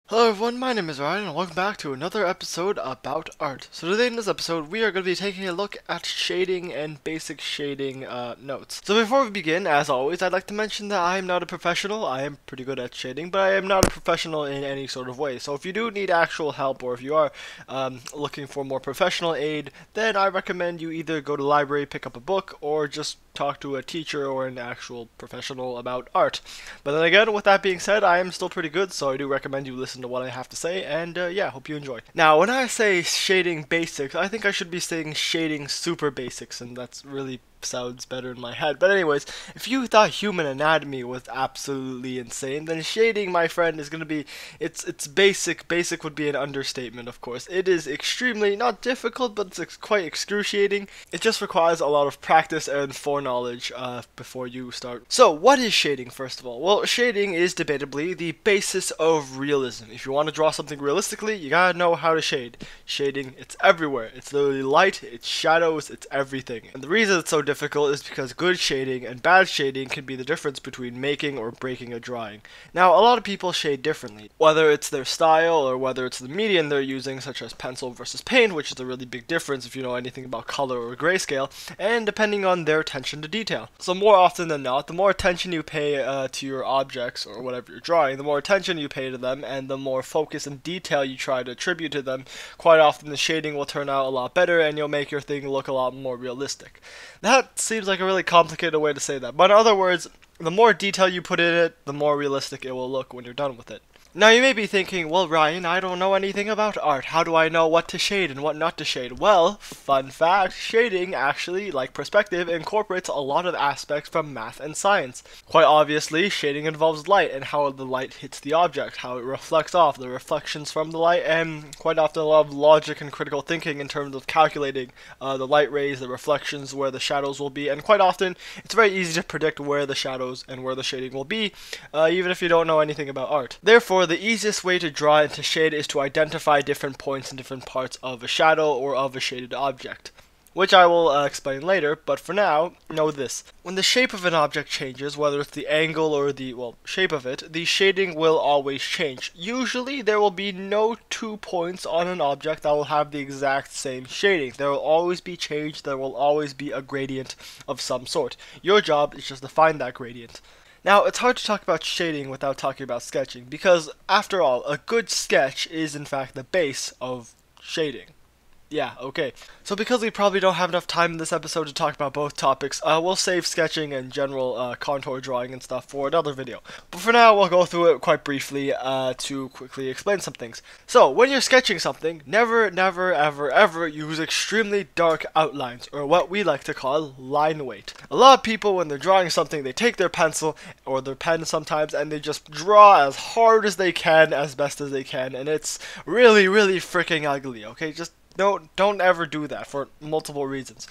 Hello everyone, my name is Ryan and welcome back to another episode about art. So today in this episode we are going to be taking a look at shading and basic shading notes. So before we begin, as always, I'd like to mention that I am not a professional. I am pretty good at shading, but I am not a professional in any sort of way. So if you do need actual help or if you are looking for more professional aid, then I recommend you either go to the library, pick up a book, or just talk to a teacher or an actual professional about art. But then again, with that being said, I am still pretty good, so I do recommend you listen to what I have to say, and yeah, hope you enjoy. Now, when I say shading basics, I think I should be saying shading super basics, and that's really sounds better in my head. But anyways, if you thought human anatomy was absolutely insane, then shading, my friend, is gonna be it's basic. Basic would be an understatement, of course. It is extremely not difficult, but it's quite excruciating. It just requires a lot of practice and foreknowledge before you start. So, what is shading, first of all? Well, shading is debatably the basis of realism. If you want to draw something realistically, you gotta know how to shade. Shading, it's everywhere. It's literally light, it's shadows, it's everything. And the reason it's so difficult is because good shading and bad shading can be the difference between making or breaking a drawing. Now, a lot of people shade differently, whether it's their style or whether it's the medium they're using, such as pencil versus paint, which is a really big difference if you know anything about color or grayscale, and depending on their attention to detail. So more often than not, the more attention you pay to your objects or whatever you're drawing, the more attention you pay to them, and the more focus and detail you try to attribute to them, quite often the shading will turn out a lot better and you'll make your thing look a lot more realistic. That seems like a really complicated way to say that, but in other words, the more detail you put in it, the more realistic it will look when you're done with it. Now you may be thinking, well Ryan, I don't know anything about art. How do I know what to shade and what not to shade? Well, fun fact, shading actually, like perspective, incorporates a lot of aspects from math and science. Quite obviously, shading involves light and how the light hits the object, how it reflects off, the reflections from the light, and quite often a lot of logic and critical thinking in terms of calculating the light rays, the reflections, where the shadows will be, and quite often it's very easy to predict where the shadows and where the shading will be, even if you don't know anything about art. Therefore, the easiest way to draw and to shade is to identify different points and different parts of a shadow or of a shaded object, which I will explain later, but for now, know this. When the shape of an object changes, whether it's the angle or the, shape of it, the shading will always change. Usually, there will be no 2 points on an object that will have the exact same shading. There will always be change, there will always be a gradient of some sort. Your job is just to find that gradient. Now, it's hard to talk about shading without talking about sketching, because, after all, a good sketch is in fact the base of shading. Yeah, okay. So because we probably don't have enough time in this episode to talk about both topics, we'll save sketching and general contour drawing and stuff for another video. But for now, we'll go through it quite briefly to quickly explain some things. So, when you're sketching something, never, never, ever, ever use extremely dark outlines, or what we like to call line weight. A lot of people, when they're drawing something, they take their pencil, or their pen sometimes, and they just draw as hard as they can, as best as they can, and it's really, really freaking ugly, okay? Just don't ever do that for multiple reasons.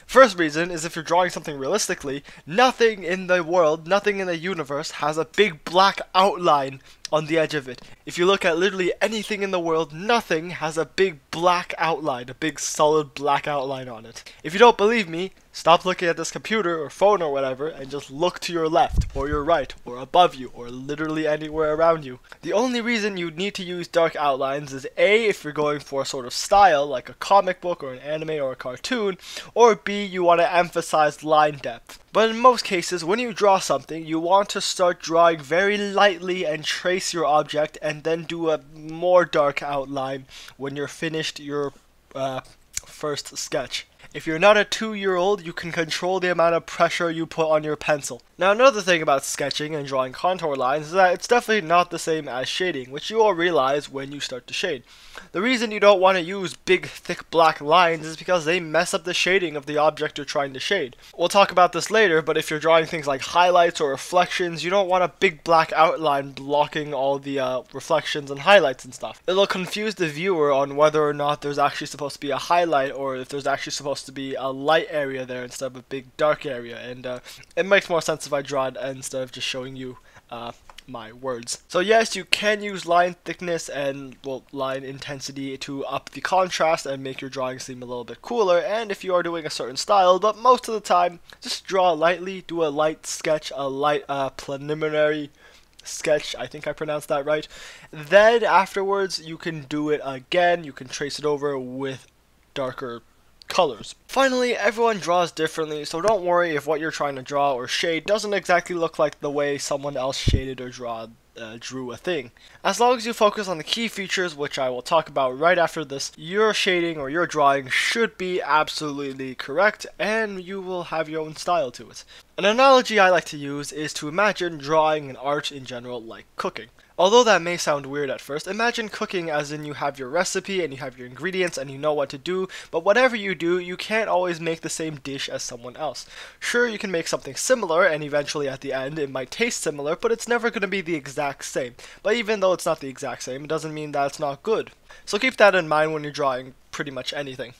First reason is if you're drawing something realistically, nothing in the world, nothing in the universe has a big black outline on the edge of it. If you look at literally anything in the world, nothing has a big black outline, a big solid black outline on it. If you don't believe me, stop looking at this computer or phone or whatever and just look to your left or your right or above you or literally anywhere around you. The only reason you need to use dark outlines is A, if you're going for a sort of style like a comic book or an anime or a cartoon, or B, you want to emphasize line depth. But in most cases, when you draw something, you want to start drawing very lightly and trace your object and then do a more dark outline when you're finished your first sketch. If you're not a 2-year-old, you can control the amount of pressure you put on your pencil. Now, another thing about sketching and drawing contour lines is that it's definitely not the same as shading, which you will realize when you start to shade. The reason you don't want to use big, thick black lines is because they mess up the shading of the object you're trying to shade. We'll talk about this later, but if you're drawing things like highlights or reflections, you don't want a big black outline blocking all the reflections and highlights and stuff. It'll confuse the viewer on whether or not there's actually supposed to be a highlight or if there's actually supposed to be a light area there instead of a big dark area, and it makes more sense if I draw it instead of just showing you my words. So yes, you can use line thickness and line intensity to up the contrast and make your drawing seem a little bit cooler, and if you are doing a certain style, but most of the time just draw lightly, do a light sketch, a light preliminary sketch, I think I pronounced that right. Then afterwards you can do it again, you can trace it over with darker colors. Finally, everyone draws differently, so don't worry if what you're trying to draw or shade doesn't exactly look like the way someone else shaded or drew a thing. As long as you focus on the key features, which I will talk about right after this, your shading or your drawing should be absolutely correct, and you will have your own style to it. An analogy I like to use is to imagine drawing and art in general like cooking. Although that may sound weird at first, imagine cooking as in you have your recipe and you have your ingredients and you know what to do, but whatever you do, you can't always make the same dish as someone else. Sure, you can make something similar and eventually at the end it might taste similar, but it's never going to be the exact same. But even though it's not the exact same, it doesn't mean that it's not good. So keep that in mind when you're drawing pretty much anything.